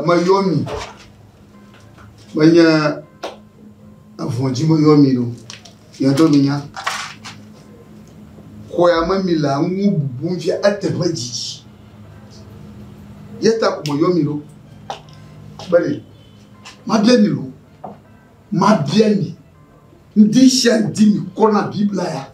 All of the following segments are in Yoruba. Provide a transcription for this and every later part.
Mayomi. Manya afonji Mayomi no. Yanto minya. Koya mamila ngubu mfia atebaji. Yeta ko Mayomi no. Bale. Mabiani lo. Mabiani. Ndi shandi mi kona Biblia ya.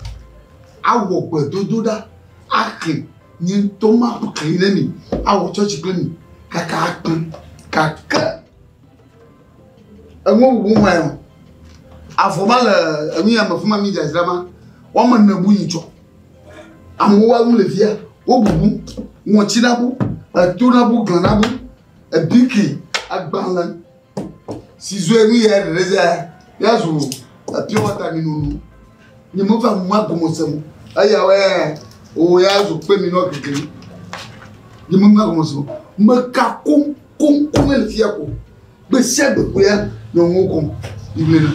Awo gbedododa. Akin. Ni toma kire ni. Awo church kleni. Kaka akin. Kaka. Anwo wo wa. Afoma la ami amafuma mi jazama. Wa man na buyicho. Amu wa mu le fia. Wo bubu. Won chinabu. Atonabu ganabu. Biki agbanlan. Si zo mi ya reza. Ya zo. Pure water ni nunu. Ni mo fa mu agomosem. Aya we o ya zo pe mi no kekere. Ni mo agomosem. Mo ka kum el fia ko. Be se be ko ya no ngoko. Ible na.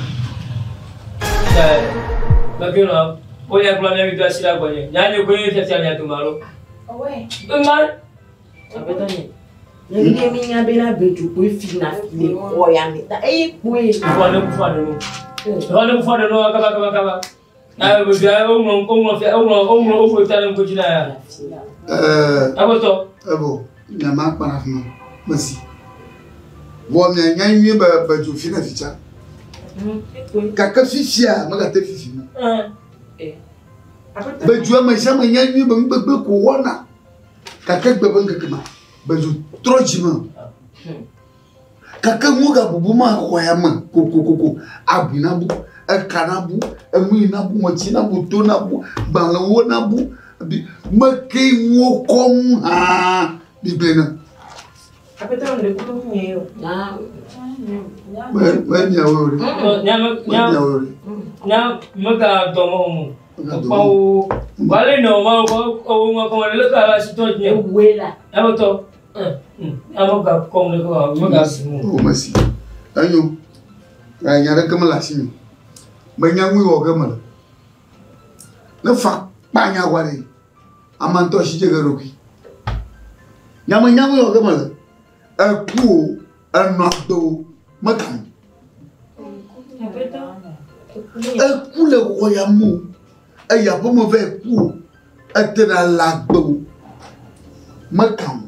Ba bi no. O ya kula mi do asira gboye. Nya ni ko yin fia ni atumaro. Owe. Ngal. Abetani. Ni mi nya be na beju ko fi na fi ko ya mi. Da e ko e. Fo no. Kalau fora no acaba. Ah, eu já o talento que tinha. Agosto. Abo, minha mãe para não. Mas bom, minha mãe ba ju fina ficha. Kaka fifia, maga te fifi. Ba ju ma chama nyanyi ba ko wana. Kaka ba banga kama. Ba ju trojima. Kaka muga bubuma khoyama koko abinabu ekanabu emuinabu mochinabu tonabu balawonabu makei ngokom ha biblena apeta onde kuno nyeyo manya wori nya maga domo pau wale no ma ko le ka sito nye wela amoto amoga kom le ko maga simu o masi anyo anyara kamala simi manya ngwi o gamala na fa panya wari amanto shi je garoki nyama ngwi o gamala aku anakdo makan aku le royamu aya bomo ve ku atena lagbo makan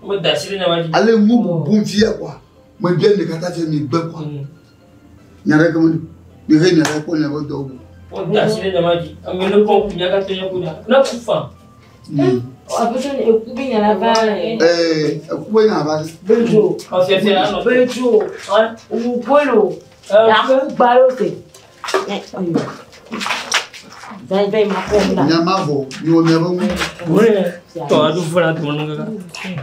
mo da sire na waji ale ngubu bumfia kwa mo bien de kata fe mi gbe kwa nyara kamani bi he nyara ko na bodo o da sire na waji amelo ko kunya ka tenya kunya na kufa apeta ni ekubi nyala ba ekubi nyala ba bejo o se ano bejo u polo ya ko gbaro te Vai maconda. Nyamavo, ni o neva mu. To adu fura to nanga.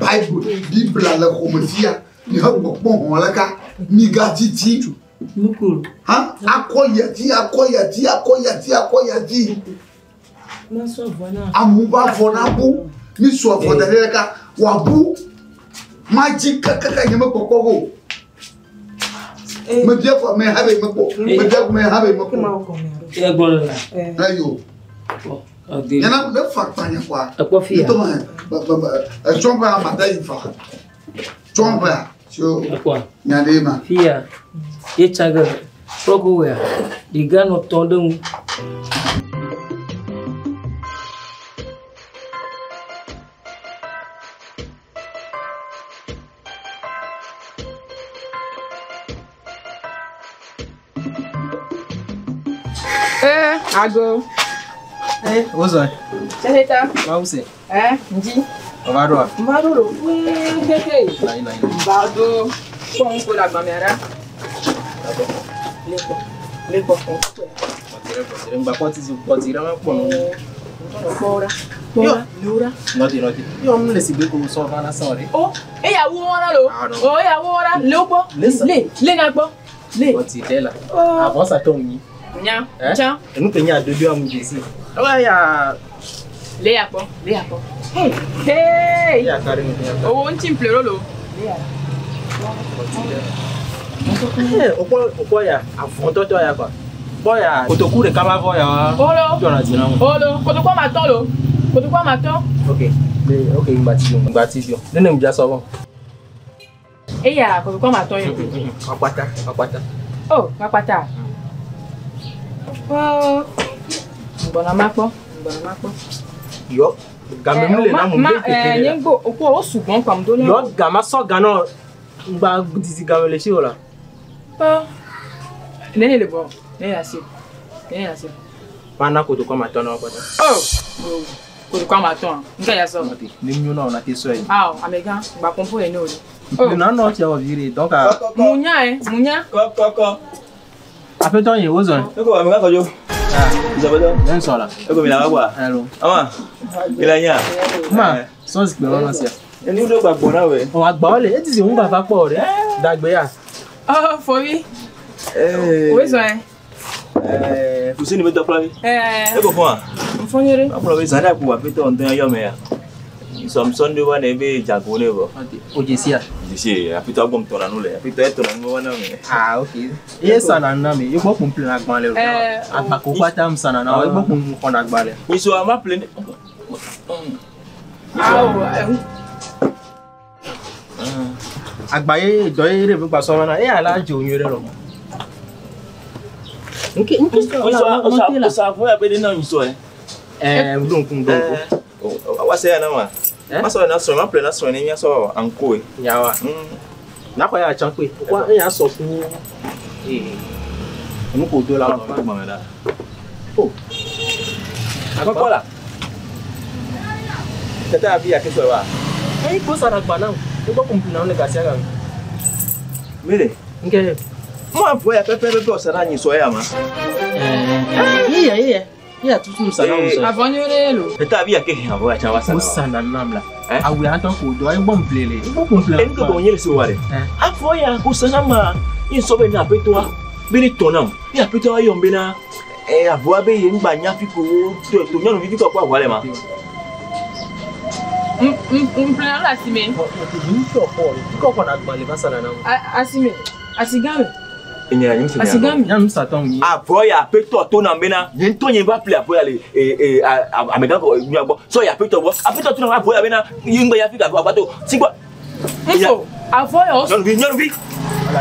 Bible la komofia, ni ha gbon won la ka, ni gatiti. Mukuru. Ha? Akoyati. Na so vona. Amuba vonabu, ni so vodere ka, wabu. Magic kaka nyama kokoko. Me dia ko me habe mako. Me dia ko me habe mako. Ya gboro la. Ayo. Okay. Yana le factanya kwa. Akofia. Toma. Chomba madai fa. Chomba. Sio. Akwa. Nyadema. Fia. Ye chaga. Proko ya. Digano tondon. Ago. What's that? Chez. What was it? Ndi. Ovado. Mbadoro. Hey. Lai. Mbado. Kon ko la gbamera. Leko. Potire ngba potire ma pon. Fora. Lura. Noti. Yo mle si be ko so fa na sori. Oh, ìyàwó wọn lo. Oh, ìyàwó wọn lo po. Le na gbo. Le. Potire la. Avant ça tombe. Nya. Cha. Enu penya dodo amu jesi. Oya ya. Le apo. Hey. Ya kare ni ya. Oh, nti mplero lo. Opo ya afon toto ya kwa. Boya kotokure kama vo ya. Olo. Jona jina mo. Olo, kotokwa ma ton. Okay, ngba ti yo. Nene mi ja so won. Et il y a quoi ma ton Apata. Oh, papa. Oh. Bon amako. Yo. Gamemule na mo be kekere. Yengo oko o sugbon pam do le. Yo gama so gana ngba dizi gamele si ola. Oh. Nene le bon. Nene assez. Pana ko to kwa matona apata. Oh. Ko to kwa maton. Nga ya so. Ni mi na te so yi. Ah, amega ba kompo ene o. Oh. Na no ti o vire donc Munya. Koko. Après ton ye ozon. Eko wa mi ka kojo. Isabado. Nen so la. Eko mi la wa. Hello. Ama. Ilanya. Ma, so si pe won se. Eni do gbagbo na we. O agba ole, e ti se un gba fa po re. Dagbe ya. Oh, for me. Oui, so Fusini me do plavi. Eko fun a. Mfonyere. Apo we zada ku wa peto on den yo me ya. Some Sunday one ebe jago ne bo. Ojesia. Disi, apito abom tona no le. Apito e tona no wana me. Ah, okay. Yes sana na me. Yo gbopun plan agban le. Agbako kwata m sana na. Yo gbopun kon agban le. Mi so ama plan. Agbaye do ere bi gba so na. E ala je oyun re ro. Nke o sa fo ya be de na yin so donkun. Wa se ya na ma. Maso na so ma plan na so ni mi so anko e. Yawa. Na kwa ya champe. Kwa ya so fun mo ko do la ma gba me da. Oh. Akokola. Tata bi ya ke so wa. Ai ko sara gba na. O gbo kun plan na ga si aga. Mire. Nke. Mo afo ya pepe o sara yin so ya ma. Iya tutu sana so. Avonyere lo. Tata bi ya ke hin abo ya cha wa sana. Mo sana namla. Awu ya ton ko do ai bom plele. Bo kun plan. En ko bo nyele so wa re. Afo ya ko sana ma yin so be na peto wa. Bi ni tonam. Ya peto wa yo mbe na abo abe ye ngba nya fi ko to nyanu fi ko kwa wale ma. Plan la sime. Ko ko na gba le basana na. Asime. Asigame. Enya nyim se. Asigame. Nyam saton mi. Abo ya peto to na mbe na. Yin to yin ba play abo ya le amega ko nyu agbo. So ya peto bo. Apeto to na abo ya be na yin gba ya fi ka bo agbato. Sigba. Info. Avoyo. Nyanu bi.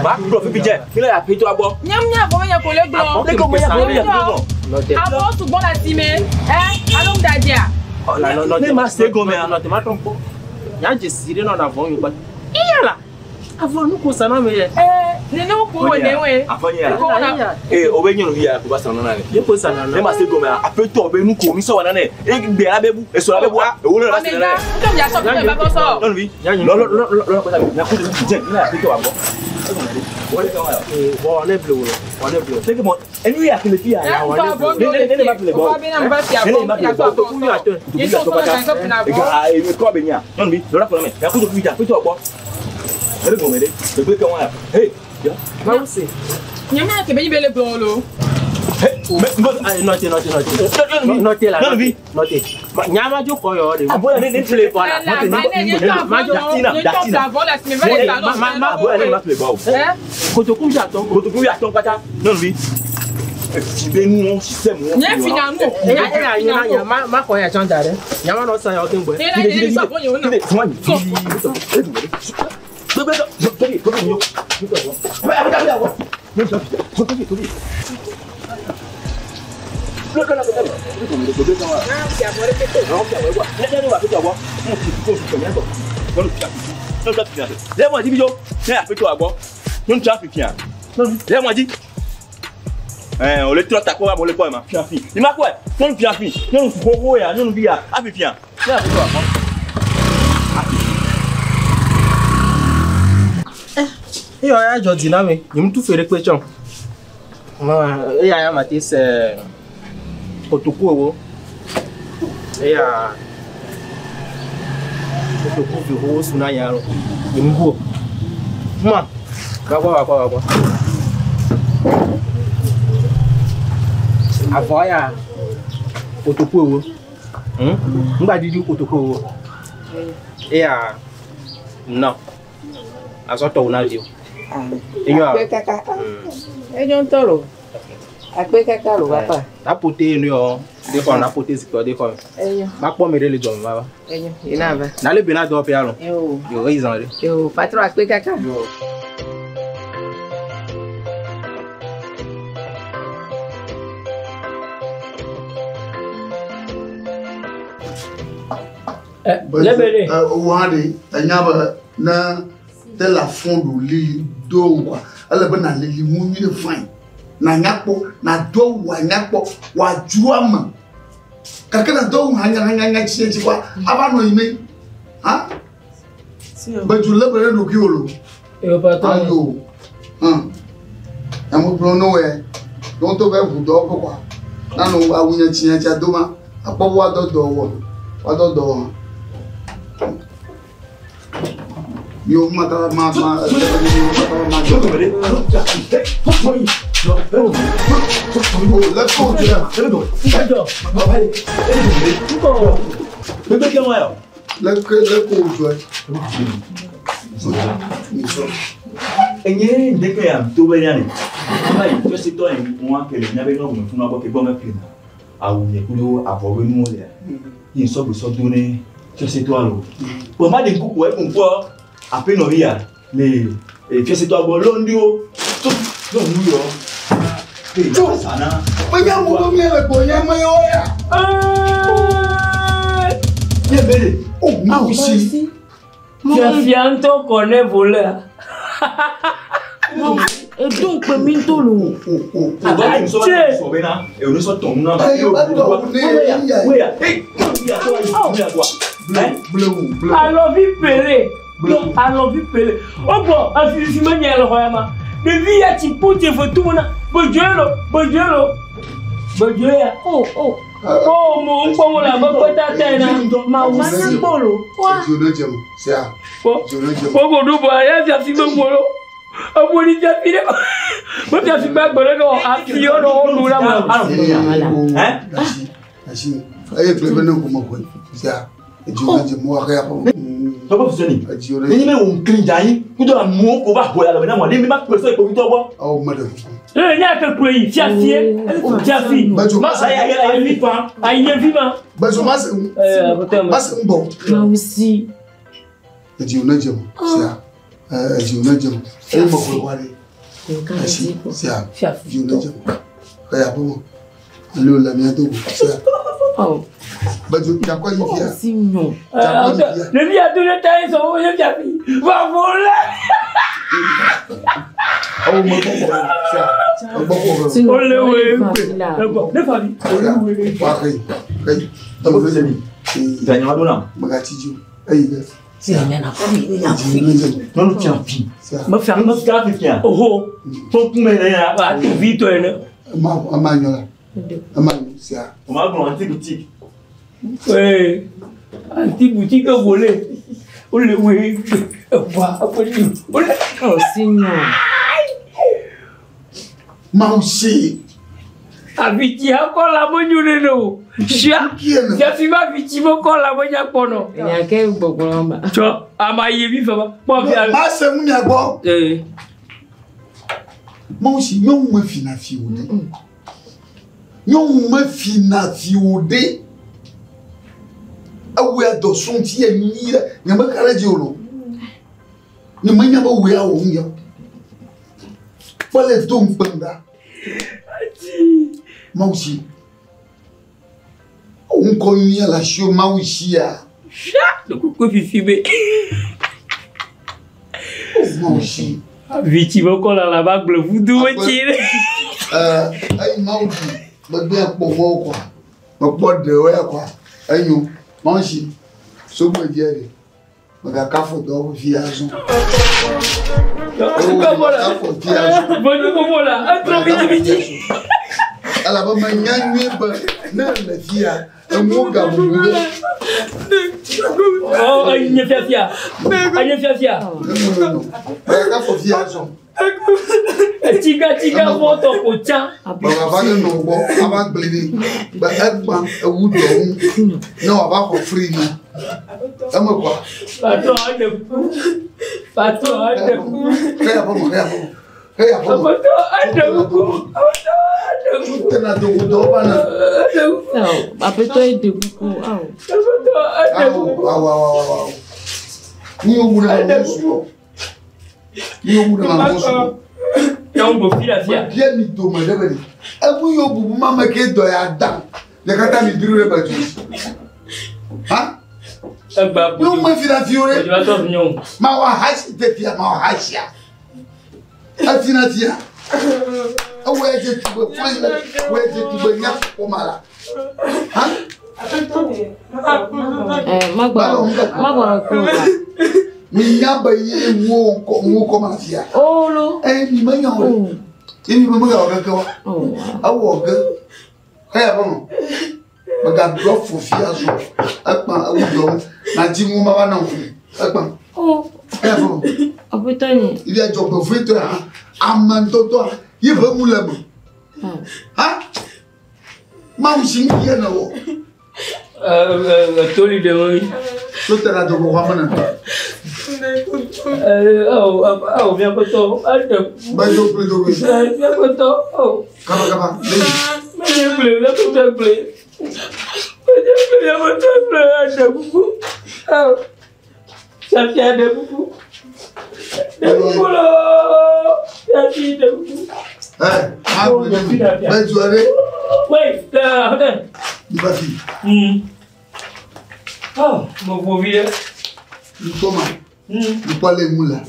Ba pro fi je. Kila ya peto agbo. Nyam abo ya ko le gbo. Le ko mo ya ko le gbo. Abo tu bon la sime. Along dadia. No ne ma se go me no te ma trompo. Ya je sire no na von yo ba. Iyala. Avon nu ko sana me ye. Nene ko we newe. Afonya. Obe nyonu bi ya ko ba sana na le. Ye ko sana na. Ne ma se go me apeto obe nu ko mi so wana ne. Gbe abebu, eso abebu a. Ewo le la se le. Ko ya so pe ba ko so. No bi. Lo ko ta bi. Na ko je ni apeto agbo. Wole ka wa. Bo ne blue. Take mo. Enu ya kile fi ya. Ne ma play bo. Ba bi na mba ti Ne ma play bo. to ku ya to. Ye so so na so na bo. E ko be nya. No bi. Lo la ko me. Ya ko to fi ja. Apeto agbo. Ere go me de. Gbe ka wa. Hey. Ya. Ma wo se. Nyama ke be bele blon lo. Note la. Note. Nyama jo ko yo de. Abo ya ne play bo la. Ma jo datina. Voilà, c'est vrai ça. Abo ya ne ma play bo. Kotoku ja ton pata. Non bi. Si be nu on système. Nya fina nu. Ya ma ko ya chanja de. Nyama no san yo kin gbe. Ne so bo yo na. On le trotte à quoi pour le poème, fiafi. Il m'a quoi? Non fiafi, non gros ya, non via, abi fian. Là pour toi. Yo ya jo diname, yim tu fere pe chon. Ya mati se kotoku wo. Ya kotoku bi ho suna ya ro. Yim go. Ma. Ba. Avoya kotoku wo. Ngba didi kotoku wo. Ya no. Asoto una dio. Eyo Ejo ntoro. Agbeko kaka lo papa. La poté nous des fois la poté c'est quoi des fois. Ma pomme est les hommes là. Ina va. Na le bena do pe alon. Yo ils en. Yo patron Agbeko kaka. Lebele. Wande anyaba na de la fond du lit do quoi. Elle ben na li mu ni fine. Na nyakpo na do wa nyakpo wa juama. Kaka na do hanya chi kwa aba no ime. Ha? Ba ju lebele no ki olo. Yo patron. Ayo. Amu bro no we. Don to be bu do kwa. Na no awunya chi cha do ma. Apo wa do wo. Wa do. Yo mata ma après nous via mais fais toi bon londio tout non nous yo ça na Oya mo ko mi le ko ya mo yo ya. Bien belle. Oh aussi. Fianto connaît voleur. Et donc minto lo. Et on sort ton nom. Alors vi pelé. Alors vi pelé. Oh bon, affichement ni alors yama. De vie a ti pote fotuna. Bojelo. Oh mon bon la bota tena. Ma wana bolo. Je le dis c'est ça. Je le dis. Pogo do boya ya fi bolo. Aboli ja file. Mo ja fi ba bolo ko afio do lu la ma. Hein? Asi. Aye plebe no ko mo ko. C'est ça. Et je le dis moi rien pas. Papa Fusoni. Ni me on clean dai. Ku do mo ko ba boya la na mo. Ni me ma person ko bi to bo. Oh madame. Il y a que quoi, fiafier, fiafi. Aïe, vivant. Mas bon. Moi aussi. Et tu ne dis pas. C'est tu ne dis pas. Et moi je vois les. C'est ça. Tu ne dis pas. Regarde moi. Le la mienne tout. C'est oh. Bah tu as quoi il vient? Sinon. Le vie a donné ta raison, je fiafi. Va voler. Oh mon bon. C'est le le famille. Pareil. Papa Fusoni. Daniel Adona. Magatiju. Aïe. C'est un famille. Non non tiens fi. Me faire me Ska fi fian. oh. Ton pour me na Va vite toi là. Amanyola. Amanyo, c'est ça. On va prendre un boutique. Oui. Anti boutique volé. On le oui. Va après. Oh sinon. Mausi. Aviti encore la monnaie no. Chia. Ya fi ma viti mo ko la monnaie pono. Ya ke bokolamba. Cho amaye bi fa ba. Mo fi Ma se mu nya go. Mausi yo mo fi na fi ode. Yo mo fi na fi ode. Awe do son ti e ni nya ma karaje olo. Ni ma nya ba we awo nya. Pale to mpanda. Mausi. On connaît la chou Mausi a. Le coucou fifi. Mausi. Viti mo ko la bag bleu vous deux tirer. Ay Mausi. Ba bien pour moi quoi. Ba pas de ouais quoi. Ayo. Mausi. So mo dire. Ba ka fo do viagem. Comment là? Bonne comment là? Trop vite. Ala ba manyanywe ba na la fia. Mo ga mo. Oh, il ne fait fia. Il ne fait fia. Ba ka fo viagem. Tiga voto ko cha. Ba ba no bo aba blidi. Ba agba ewu do. No aba ko free ni. Ama quoi? Patron de. Regarde. Hey, apa? Apoto ada buku. Tena Togo do bana. Apeto de buku. Apoto ada buku. Wow. Ni o muna musu. Ni o muna musu. Yang bo fila fia. Dia mi do ma debeli. Ebu yo bubu mama ke do ya dam. Ya kata mi diru re batu. Ha? Agba. Yo ma fila fiore. Je vais t'en venir. Ma wa hashi te fia, ma wa hashi ya. Atina tia. Aweje tubo fanya, weje tubo nya komala. Ha? Magwa ko. Mi nyamba ye wo komala tia. Olo. Mi manya wo. Imi mama ga oga kawa. Awo oga. Kaya bono. Maga drop for fiazo. Akpa awudo na jimu mama na fu. Akpa. Kaya bono. Apetani. Il y a job profito amantoto yiba mulama. Ha? Ma usin kia na wo. Toli de moi. Lotera do ko hamana. Bien poto. Ba do pledo. Bien poto. Kaba. Mais bien poto. Bien poto. Ada buku. Ça tient de buku. De buku lo. Ya ti de buku. Ben tu allez. Oui, attends. Il va fi. Mon beau vieux. Ni toma. Ni pale mula.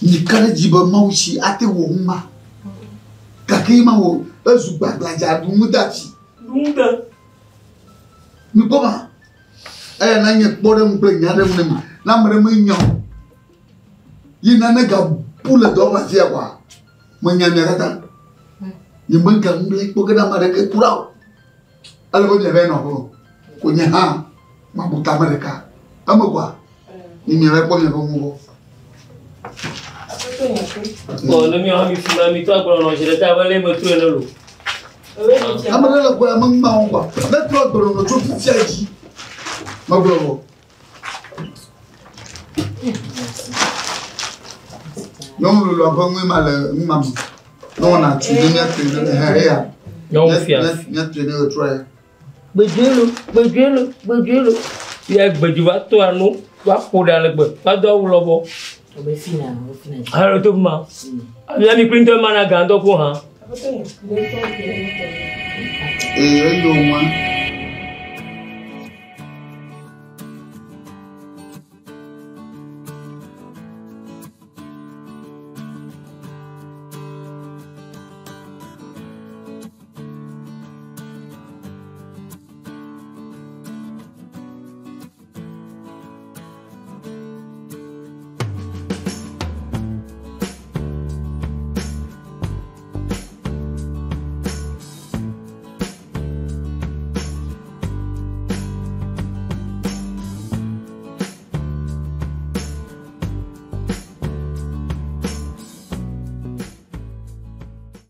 Ni kare jiba maushi ate wo ma. Kakima wo ezu gbagbaja du mudati. Ni koma. Na nye kpore mple nyade mne na mre me nyo. Yina na ga pula do ma fia kwa. Mo nya me kata. Ni mbanka mble ko ga mare ke kurao. Ale ko je be no ko. Ko nya ha. Ma buta mare ka. Amagwa. Ni me re ko nya ko mo. Oh, le mien a mis fumé, mis toi pour l'enlever. J'étais avalé, me trouver le loup. Amana la ko amang ma ngwa. Na tro do no cho fia ji. Ma bro. Non le lo ba ngwe male ngam. Non na tu ni ya te he ya. Non fia. Nya te ne try. Bejelo. Ya bejuva to anu, wa ko da le gbe. Ba do wu lo bo. Obe fina. Alo to ma. Ya mi printer mana ga ndo ko han. Yo one.